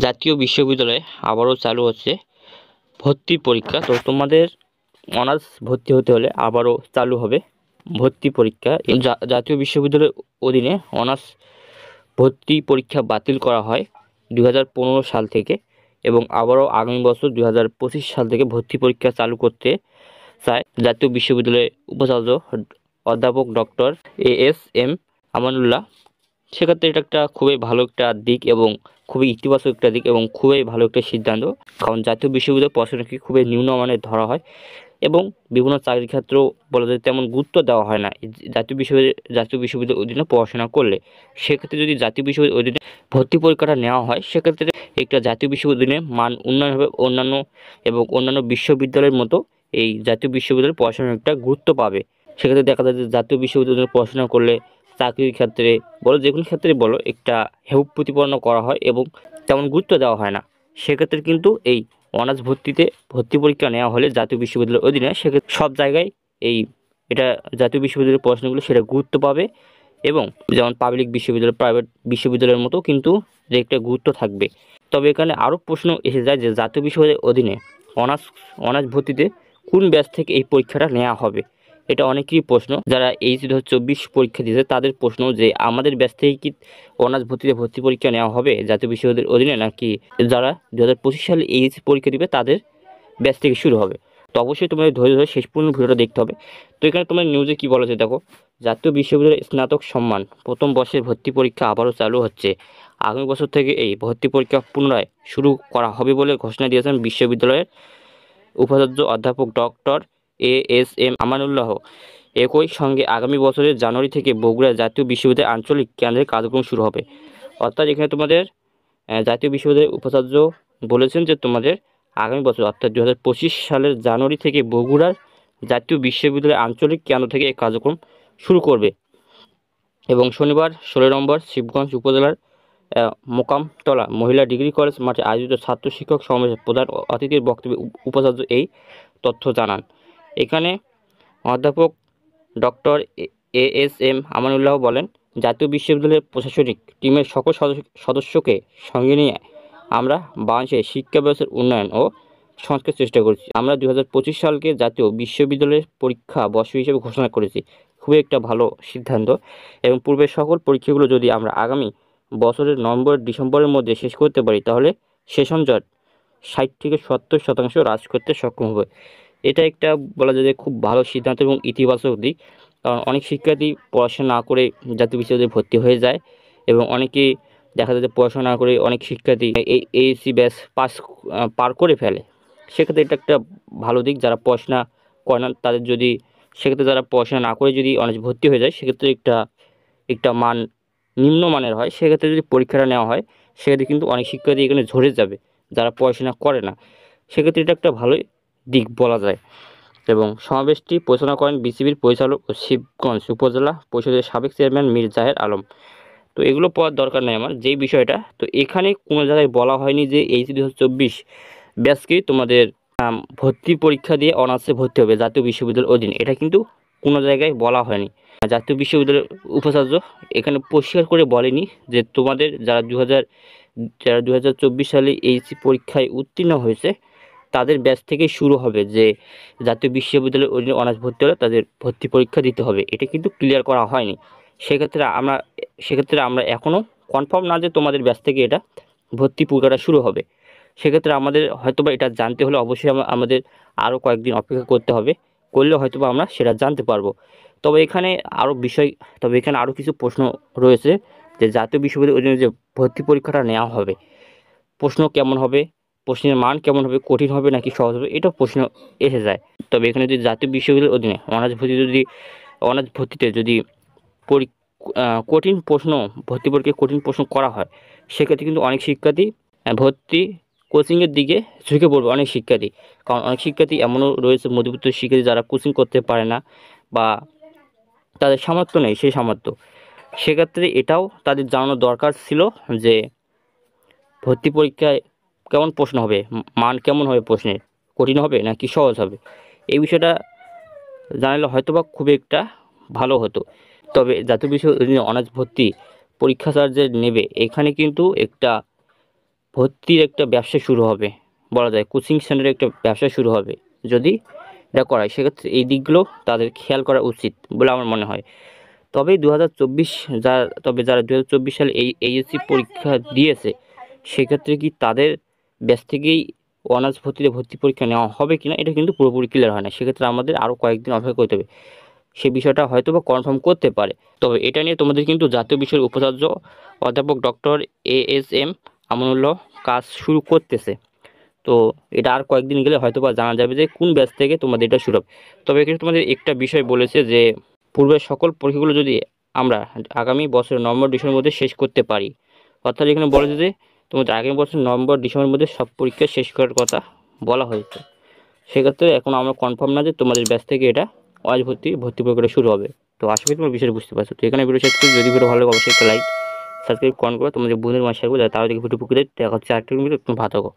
জাতীয় বিশ্ববিদ্যালয়ে আবারও চালু হচ্ছে ভর্তি পরীক্ষা। তো তোমাদের অনার্স ভর্তি হতে হলে আবারও চালু হবে ভর্তি পরীক্ষা। জাতীয় বিশ্ববিদ্যালয়ের অধীনে অনার্স ভর্তি পরীক্ষা বাতিল করা হয় 2015 সাল থেকে, এবং আবারও আগামী বছর 2025 সাল থেকে ভর্তি পরীক্ষা চালু করতে চায় জাতীয় বিশ্ববিদ্যালয়ের উপাচার্য অধ্যাপক ডক্টর ASM আমানুল্লাহ। সেক্ষেত্রে এটা একটা খুবই ভালো একটা দিক এবং খুবই ইতিবাচক একটা দিক এবং খুবই ভালো একটা সিদ্ধান্ত, কারণ জাতীয় বিশ্ববিদ্যালয় পড়াশোনাকে খুবই নিম্নমানের ধরা হয় এবং বিভিন্ন চাকরির ক্ষেত্রেও বলা যায় তেমন গুরুত্ব দেওয়া হয় না জাতীয় বিশ্ববিদ্যালয়ের অধীনে পড়াশোনা করলে। সেক্ষেত্রে যদি জাতীয় বিশ্ববিদ্যালয়ের অধীনে ভর্তি পরীক্ষাটা নেওয়া হয়, সেক্ষেত্রে একটা জাতীয় বিশ্ববিদ্যালয়ের মান উন্নয়ন হবে অন্যান্য বিশ্ববিদ্যালয়ের মতো এই জাতীয় বিশ্ববিদ্যালয়ের পড়াশোনার একটা গুরুত্ব পাবে। সেক্ষেত্রে দেখা যায় যে জাতীয় বিশ্ববিদ্যালয়ে পড়াশোনা করলে চাকরির ক্ষেত্রে বলো, যে কোনো ক্ষেত্রে বলো, একটা হেয় প্রতিপন্ন করা হয় এবং তেমন গুরুত্ব দেওয়া হয় না। সেক্ষেত্রে কিন্তু এই অনার্স ভর্তি পরীক্ষা নেওয়া হলে জাতীয় বিশ্ববিদ্যালয়ের অধীনে, সেক্ষেত্রে সব জায়গায় এটা জাতীয় বিশ্ববিদ্যালয়ের পড়াশোনাগুলো সেটা গুরুত্ব পাবে, এবং যেমন পাবলিক বিশ্ববিদ্যালয়, প্রাইভেট বিশ্ববিদ্যালয়ের মতো কিন্তু যে একটা গুরুত্ব থাকবে। তবে এখানে আরও প্রশ্ন এসে যায় যে জাতীয় বিশ্ববিদ্যালয়ের অধীনে অনার্স ভর্তিতে কোন ব্যাচ থেকে এই পরীক্ষাটা নেওয়া হবে। এটা অনেকেরই প্রশ্ন, যারা এইচ 2024 পরীক্ষা দিয়েছে তাদের প্রশ্ন যে আমাদের ব্যাচ থেকে কি অনার্স ভর্তি পরীক্ষা নেওয়া হবে জাতীয় বিশ্ববিদ্যালয়ের অধীনে, নাকি যারা 2025 সালে এইচ পরীক্ষা দিবে তাদের ব্যাচ থেকে শুরু হবে। তো অবশ্যই তোমাদের ধৈর্য ধরে শেষ পর্যন্ত ভিডিওটা দেখতে হবে। তো এখানে তোমার নিউজে কি বলা যায় দেখো, জাতীয় বিশ্ববিদ্যালয়ের স্নাতক সম্মান প্রথম বর্ষের ভর্তি পরীক্ষা আবারও চালু হচ্ছে। আগামী বছর থেকে এই ভর্তি পরীক্ষা পুনরায় শুরু করা হবে বলে ঘোষণা দিয়েছেন বিশ্ববিদ্যালয়ের উপাচার্য অধ্যাপক ডক্টর ASM আমানুল্লাহ। একই সঙ্গে আগামী বছরের জানুয়ারি থেকে বগুড়া জাতীয় বিশ্ববিদ্যালয়ের আঞ্চলিক কেন্দ্রের কার্যক্রম শুরু হবে। অর্থাৎ এখানে তোমাদের জাতীয় বিশ্ববিদ্যালয়ের উপাচার্য বলেছেন যে তোমাদের আগামী বছর অর্থাৎ 2025 সালের জানুয়ারি থেকে বগুড়ার জাতীয় বিশ্ববিদ্যালয়ের আঞ্চলিক কেন্দ্র থেকে এই কার্যক্রম শুরু করবে। এবং শনিবার 16 নভেম্বর শিবগঞ্জ উপজেলার মোকামতলা মহিলা ডিগ্রি কলেজ মাঠে আয়োজিত ছাত্র শিক্ষক সমাবেশে প্রধান অতিথির বক্তব্যে উপাচার্য এই তথ্য জানান। এখানে অধ্যাপক ডক্টর ASM আমানুল্লাহ বলেন, জাতীয় বিশ্ববিদ্যালয়ের প্রশাসনিক টিমের সকল সদস্যকে সঙ্গে নিয়ে আমরা বাংলাদেশের শিক্ষা ব্যবস্থার উন্নয়ন ও সংস্কারের চেষ্টা করছি। আমরা 2025 সালকে জাতীয় বিশ্ববিদ্যালয়ের পরীক্ষা বর্ষ হিসেবে ঘোষণা করেছি। খুবই একটা ভালো সিদ্ধান্ত, এবং পূর্বের সকল পরীক্ষাগুলো যদি আমরা আগামী বছরের নভেম্বর-ডিসেম্বরের মধ্যে শেষ করতে পারি, তাহলে সেশন জট 60 থেকে 70% হ্রাস করতে সক্ষম হবে। এটা একটা বলা যায় যে খুব ভালো সিদ্ধান্ত এবং ইতিবাচক দিক, কারণ অনেক শিক্ষার্থী পড়াশোনা না করে জাতীয় বিশ্ববিদ্যালয়ে ভর্তি হয়ে যায়, এবং অনেকেই দেখা যায় যে পড়াশোনা না করে অনেক শিক্ষার্থী এইচএসসি ব্যাচ পার করে ফেলে। সেক্ষেত্রে এটা একটা ভালো দিক, যারা পড়াশোনা করে না তাদের যদি, সেক্ষেত্রে যারা পড়াশোনা না করে যদি অনার্স ভর্তি হয়ে যায়, সেক্ষেত্রে একটা মান নিম্নমানের হয়। সেক্ষেত্রে যদি পরীক্ষাটা নেওয়া হয়, সেক্ষেত্রে কিন্তু অনেক শিক্ষার্থী এখানে ঝরে যাবে যারা পড়াশোনা করে না। সেক্ষেত্রে এটা একটা ভালোই দিক বলা যায়। এবং সমাবেশটি পরিচালনা করেন বিসিবির পরিচালক ও শিবগঞ্জ উপজেলা পরিষদের সাবেক চেয়ারম্যান মীর জাহের আলম। তো এগুলো পড়ার দরকার নেই আমার, যেই বিষয়টা, তো এখানে কোনো জায়গায় বলা হয়নি যে এইচ 2024 ব্যাচকেই তোমাদের ভর্তি পরীক্ষা দিয়ে অনার্সে ভর্তি হবে জাতীয় বিশ্ববিদ্যালয়ের অধীনে। এটা কিন্তু কোনো জায়গায় বলা হয়নি। জাতীয় বিশ্ববিদ্যালয়ের উপাচার্য এখানে পরিষ্কার করে বলেনি যে তোমাদের যারা 2024 সালে এইচএসসি পরীক্ষায় উত্তীর্ণ হয়েছে তাদের ব্যাচ থেকে শুরু হবে যে জাতীয় বিশ্ববিদ্যালয়ের অধীনে অনার্স ভর্তি হলে তাদের ভর্তি পরীক্ষা দিতে হবে। এটা কিন্তু ক্লিয়ার করা হয়নি। সেক্ষেত্রে আমরা এখনও কনফার্ম না যে তোমাদের ব্যাচ থেকে এটা ভর্তি পরীক্ষাটা শুরু হবে। সেক্ষেত্রে আমাদের হয়তোবা এটা জানতে হলে অবশ্যই আমাদের আরও কয়েকদিন অপেক্ষা করতে হবে, করলে হয়তোবা আমরা সেটা জানতে পারবো। তবে এখানে আরও কিছু প্রশ্ন রয়েছে যে জাতীয় বিশ্ববিদ্যালয়ের অধীনে যে ভর্তি পরীক্ষাটা নেওয়া হবে, প্রশ্ন কেমন হবে, প্রশ্নের মান কেমন হবে, কঠিন হবে নাকি সহজ হবে, এটা প্রশ্ন এসে যায়। তবে এখানে যদি জাতীয় বিশ্ববিদ্যালয়ের অধীনে অনার্স ভর্তিতে যদি কঠিন প্রশ্ন, ভর্তি পরীক্ষায় কঠিন প্রশ্ন করা হয়, সেক্ষেত্রে কিন্তু অনেক শিক্ষার্থী ভর্তি কোচিংয়ের দিকে ঝুঁকে পড়বে। অনেক শিক্ষার্থী, কারণ অনেক শিক্ষার্থী এমনও রয়েছে মধ্যবিত্ত শিক্ষার্থী যারা কোচিং করতে পারে না বা তাদের সামর্থ্য নেই, সেই সামর্থ্য। সেক্ষেত্রে এটাও তাদের জানানো দরকার ছিল যে ভর্তি পরীক্ষায় কেমন প্রশ্ন হবে, মান কেমন হবে, প্রশ্নের কঠিন হবে নাকি সহজ হবে, এই বিষয়টা জানালে হয়তোবা খুব একটা ভালো হতো। তবে জাতীয় বিশ্ববিদ্যালয়ে অনার্স ভর্তি পরীক্ষা স্যার যে নেবে, এখানে কিন্তু একটা ভর্তির একটা ব্যবসা শুরু হবে, বলা যায় কোচিং সেন্টারের একটা ব্যবসা শুরু হবে যদি এটা করায়। সেক্ষেত্রে এই দিকগুলো তাদের খেয়াল করা উচিত বলে আমার মনে হয়। তবে 2024 যারা 2024 সালে এই এইচএসসি পরীক্ষা দিয়েছে, সেক্ষেত্রে কি তাদের ব্যাচ থেকেই অনার্স ভর্তি পরীক্ষা নেওয়া হবে কিনা এটা কিন্তু পুরোপুরি ক্লিয়ার হয় না। সেক্ষেত্রে আমাদের আরও কয়েকদিন অপেক্ষা করতে হবে, সেই বিষয়টা হয়তো বা কনফার্ম করতে পারে। তবে এটা নিয়ে তোমাদের কিন্তু জাতীয় বিষয়ের উপাচার্য অধ্যাপক ডক্টর ASM আমানুল্লাহ কাজ শুরু করতেছে। তো এটা আর কয়েকদিন গেলে হয়তো বা জানা যাবে যে কোন ব্যাচ থেকে তোমাদের এটা শুরু হবে। তবে এখানে তোমাদের একটা বিষয় বলেছে যে পূর্বের সকল পরীক্ষাগুলো যদি আমরা আগামী বছরের নভেম্বর ডিসেম্বরের মধ্যে শেষ করতে পারি, অর্থাৎ এখানে বলেছে যে তোমাদের আগামী বছর নভেম্বর ডিসেম্বরের মধ্যে সব পরীক্ষা শেষ করার কথা বলা হয়েছে। সেক্ষেত্রে এখন আমরা কনফার্ম না যে তোমাদের ব্যাচ থেকে এটা অনার্স ভর্তি প্রক্রিয়া শুরু হবে। তো আশা করি তোমার বিষয়টা বুঝতে পারছো। তো এখানে ভিডিও শেষ করি। যদি ভিডিও ভালো লাগে অবশ্যই একটা লাইক, সাবস্ক্রাইব কমেন্ট করে তোমাদের বন্ধুদের মাঝে শেয়ার করে, তারা দেখে ভিডিও প্রক্রিয়া দেখা হচ্ছে আরেকটা ভিডিও। তুমি ভালো থাকো।